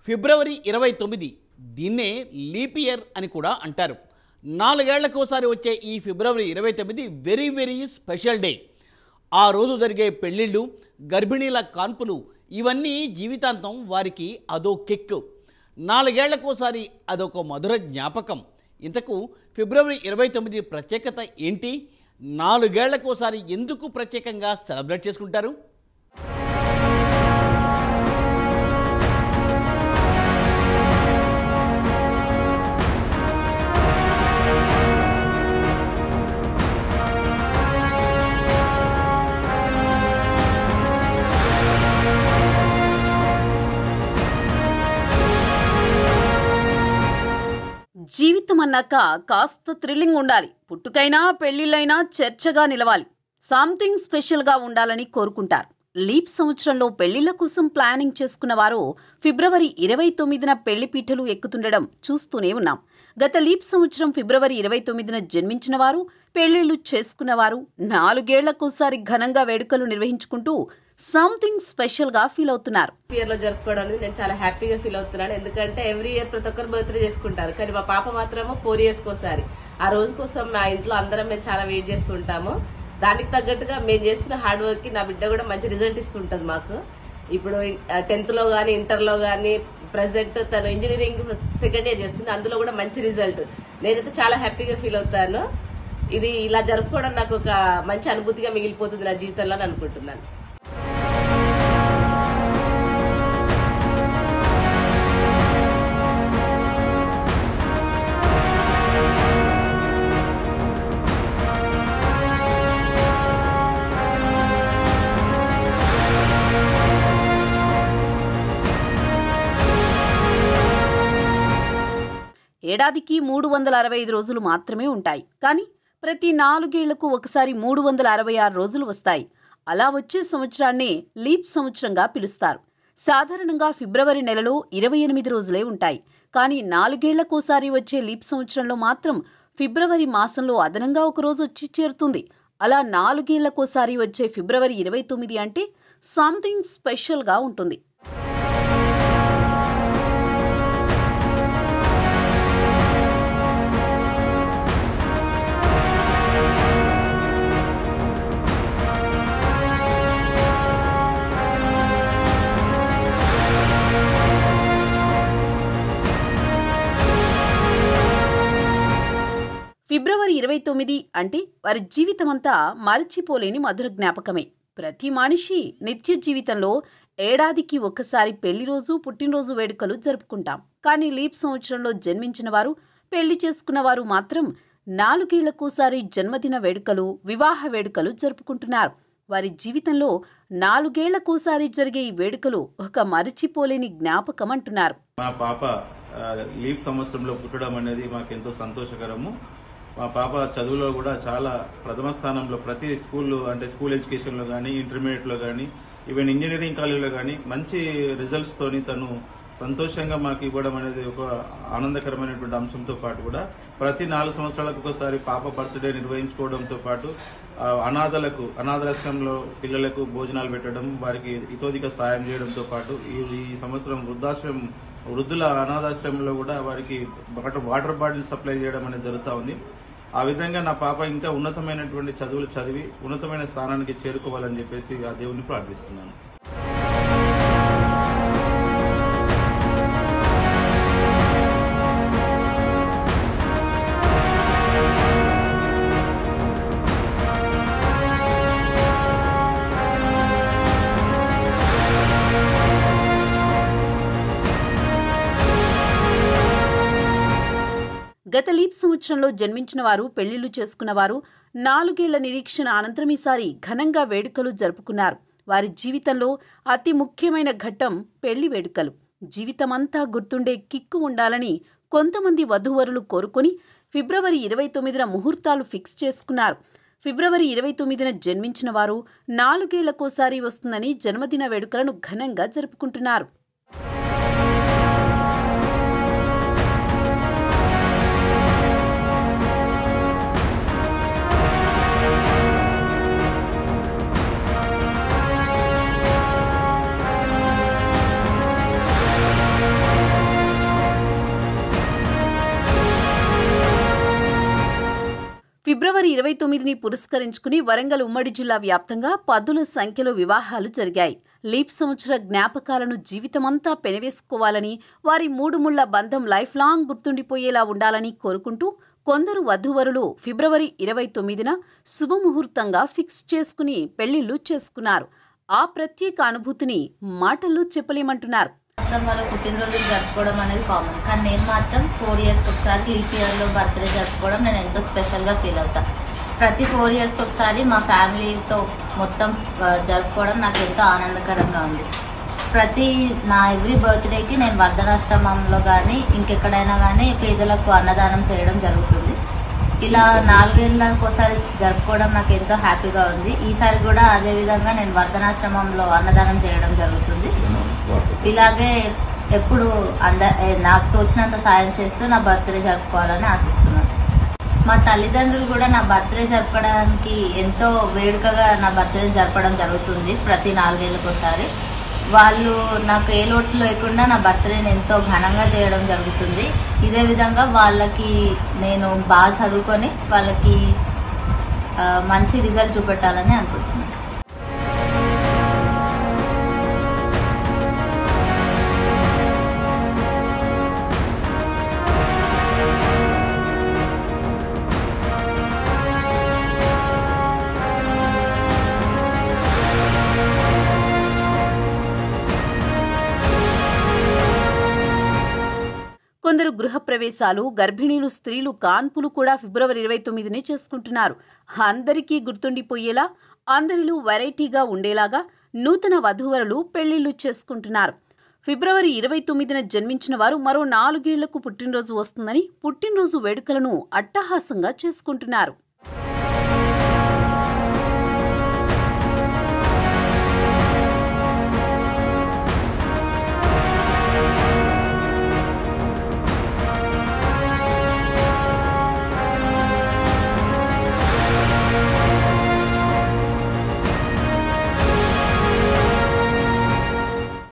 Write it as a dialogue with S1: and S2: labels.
S1: ఫిబ్రవరి 29 దీన్నే leap year అని కూడా అంటారు. 4 ఏళ్లకోసారి వచ్చే ఈ ఫిబ్రవరి 29 వెరీ వెరీ స్పెషల్ డే. ఆ రోజు జరిగే పెళ్ళిళ్ళు, గర్భిణీల కాన్పులు ఇవన్నీ జీవితాంతం వారికి అదో కిక్. 4 ఏళ్లకోసారి అదొక మధుర జ్ఞాపకం. ఇంతకు ఫిబ్రవరి 29 ప్రత్యేకత ఏంటి? 4 ఏళ్లకోసారి ఎందుకు ప్రత్యేకంగా సెలబ్రేట్ చేసుకుంటారు?
S2: జీవితం అన్నాక కాస్త థ్రిల్లింగ్ ఉండాలి. పుట్టుకైనా పెళ్లిళ్ళైనా చర్చగా నిలవాలి. సంథింగ్ స్పెషల్గా ఉండాలని కోరుకుంటారు. లీప్ సంవత్సరంలో పెళ్లిళ్ల కోసం ప్లానింగ్ చేసుకున్న వారు ఫిబ్రవరి 29న పెళ్లిపీటలు ఎక్కుతుండడం చూస్తూనే ఉన్నాం. గత లీప్ సంవత్సరం ఫిబ్రవరి 29న జన్మించిన వారు, పెళ్లిళ్లు చేసుకున్నవారు 4 ఏళ్లకోసారి ఘనంగా వేడుకలు నిర్వహించుకుంటూ సంథింగ్ స్పెషల్ గా ఫీల్ అవుతున్నారు.
S3: ఇయర్ లో జరుపుకోవడం నేను చాలా హ్యాపీగా ఫీల్ అవుతున్నాను. ఎందుకంటే ఎవ్రీ ఇయర్ ప్రతి ఒక్కరు బర్త్డే చేసుకుంటారు, కానీ మా పాప మాత్రము 4 years కోసారి. ఆ రోజు కోసం మా ఇంట్లో అందరం మేము చాలా వెయిట్ చేస్తుంటాము. దానికి తగ్గట్టుగా మేము చేస్తున్న హార్డ్ వర్క్ కి నా బిడ్డ కూడా మంచి రిజల్ట్ ఇస్తుంటది మాకు. ఇప్పుడు 10th లో గానీ, ఇంటర్ లో గానీ, ప్రెసెంట్ తను ఇంజనీరింగ్ 2nd year చేస్తుంది, అందులో కూడా మంచి రిజల్ట్. నేనైతే చాలా హ్యాపీగా ఫీల్ అవుతాను. ఇది ఇలా జరుపుకోవడం నాకు ఒక మంచి అనుభూతిగా మిగిలిపోతుంది నా జీవితంలో అని అనుకుంటున్నాను.
S2: ఏడాదికి 365 రోజులు మాత్రమే ఉంటాయి. కానీ ప్రతి 4 ఏళ్లకు ఒకసారి 366 రోజులు వస్తాయి. అలా వచ్చే సంవత్సరాన్నే లీప్ సంవత్సరంగా పిలుస్తారు. సాధారణంగా ఫిబ్రవరి నెలలో 28 రోజులే ఉంటాయి. కానీ 4 ఏళ్లకోసారి వచ్చే లీప్ సంవత్సరంలో మాత్రం ఫిబ్రవరి మాసంలో అదనంగా ఒక రోజు వచ్చి చేరుతుంది. అలా 4 ఏళ్లకోసారి వచ్చే ఫిబ్రవరి 29 అంటే సంథింగ్ స్పెషల్గా ఉంటుంది. ఫిబ్రవరి 29 అంటే వారి జీవితమంతా మరచిపోలేని మధుర జ్ఞాపకమే. ప్రతి మనిషి నిత్య జీవితంలో ఏడాదికి ఒక్కసారి పెళ్లి రోజు, పుట్టినరోజు వేడుకలు జరుపుకుంటాం. కానీ లీప్ సంవత్సరంలో జన్మించిన వారు, పెళ్లి చేసుకున్న వారు మాత్రం 4 ఏళ్లకోసారి జన్మదిన వేడుకలు, వివాహ వేడుకలు జరుపుకుంటున్నారు. వారి జీవితంలో 4 ఏళ్లకోసారి జరిగే ఈ వేడుకలు ఒక మరచిపోలేని జ్ఞాపకం అంటున్నారు.
S4: మా పాప లీప్ సంవత్సరంలో పుట్టడం అనేది మాకెంతో సంతోషకరము. మా పాప చదువులో కూడా చాలా ప్రథమ స్థానంలో, ప్రతి స్కూల్ ఎడ్యుకేషన్లో కానీ, ఇంటర్మీడియట్లో కానీ, ఈవెన్ ఇంజనీరింగ్ కాలేజీలో కానీ మంచి రిజల్ట్స్ తోని తను సంతోషంగా మాకు ఇవ్వడం అనేది ఒక ఆనందకరమైనటువంటి అంశంతో పాటు కూడా ప్రతి 4 సంవత్సరాలకు ఒకసారి పాప బర్త్డే నిర్వహించుకోవడంతో పాటు అనాథాశ్రమంలో పిల్లలకు భోజనాలు పెట్టడం, వారికి ఇతోధిక సాయం చేయడంతో పాటు ఈ సంవత్సరం వృద్ధుల అనాథాశ్రమంలో కూడా వారికి వాటర్ బాటిల్ సప్లై చేయడం అనేది జరుగుతూ ఉంది. ఆ విధంగా నా పాప ఇంకా ఉన్నతమైనటువంటి చదువులు చదివి ఉన్నతమైన స్థానానికి చేరుకోవాలని చెప్పేసి ఆ దేవుని ప్రార్థిస్తున్నాను.
S2: గత లీప్ సంవత్సరంలో జన్మించిన వారు, పెళ్లిళ్లు చేసుకున్నవారు 4 ఏళ్ల నిరీక్షణ అనంతరం ఈసారి ఘనంగా వేడుకలు జరుపుకున్నారు. వారి జీవితంలో అతి ముఖ్యమైన ఘట్టం పెళ్లి వేడుకలు. జీవితమంతా గుర్తుండే కిక్కు ఉండాలని కొంతమంది వధూవరులు కోరుకొని ఫిబ్రవరి 29న ముహూర్తాలు ఫిక్స్ చేసుకున్నారు. ఫిబ్రవరి 29న జన్మించిన వారు 4 ఏళ్లకోసారి వస్తుందని జన్మదిన వేడుకలను ఘనంగా జరుపుకుంటున్నారు. ఫిబ్రవరి 29ని పురస్కరించుకుని వరంగల్ ఉమ్మడి జిల్లా వ్యాప్తంగా పదుల సంఖ్యలో వివాహాలు జరిగాయి. లీప్ సంవత్సర జ్ఞాపకాలను జీవితమంతా పెనవేసుకోవాలని, వారి మూడుముళ్ల బంధం లైఫ్ లాంగ్ గుర్తుండిపోయేలా ఉండాలని కోరుకుంటూ కొందరు వధూవరులు ఫిబ్రవరి 29న శుభముహూర్తంగా ఫిక్స్ చేసుకుని పెళ్లిళ్లు చేసుకున్నారు. ఆ ప్రత్యేక అనుభూతిని మాటల్లో చెప్పలేమంటున్నారు.
S5: సంవత్సరంలో పుట్టినరోజులు జరుపుకోవడం అనేది కామన్, కానీ నేను మాత్రం 4 ఇయర్స్కి ఒకసారి లీప్ ఇయర్లో బర్త్డే జరుపుకోవడం నేను ఎంతో స్పెషల్గా ఫీల్ అవుతాను. ప్రతి 4 ఇయర్స్కి ఒకసారి మా ఫ్యామిలీతో మొత్తం జరుపుకోవడం నాకు ఎంతో ఆనందకరంగా ఉంది. నా ఎవ్రీ బర్త్డేకి నేను వర్ధనాశ్రమంలో కానీ ఇంకెక్కడైనా కానీ పేదలకు అన్నదానం చేయడం జరుగుతుంది. ఇలా 4 ఏళ్ళకి ఒకసారి జరుపుకోవడం నాకు ఎంతో హ్యాపీగా ఉంది. ఈసారి కూడా అదేవిధంగా నేను వర్ధనాశ్రమంలో అన్నదానం చేయడం జరుగుతుంది. ఇలాగే ఎప్పుడు నాకు తోచినంత సాయం చేస్తూ నా బర్త్డే జరుపుకోవాలని ఆశిస్తున్నాను. మా తల్లిదండ్రులు కూడా నా బర్త్డే జరపడానికి ఎంతో వేడుకగా నా బర్త్డే జరపడం జరుగుతుంది. ప్రతి 4 ఏళ్ళకి ఒకసారి వాళ్ళు నాకు ఏ లోటు లేకుండా నా బర్త్డేని ఎంతో ఘనంగా చేయడం జరుగుతుంది. ఇదే విధంగా వాళ్ళకి నేను బాగా చదువుకొని వాళ్ళకి మంచి రిజల్ట్ చూపెట్టాలని అనుకుంటున్నాను.
S2: కొందరు గృహప్రవేశాలు, గర్భిణీలు, స్త్రీలు కాన్పులు కూడా ఫిబ్రవరి 29నే చేసుకుంటున్నారు. అందరికీ గుర్తుండిపోయేలా, అందరిలో వెరైటీగా ఉండేలాగా నూతన వధూవరులు పెళ్లిళ్లు చేసుకుంటున్నారు. ఫిబ్రవరి 29న జన్మించిన వారు మరో 4 ఏళ్లకు పుట్టినరోజు వస్తుందని పుట్టినరోజు వేడుకలను అట్టహాసంగా చేసుకుంటున్నారు.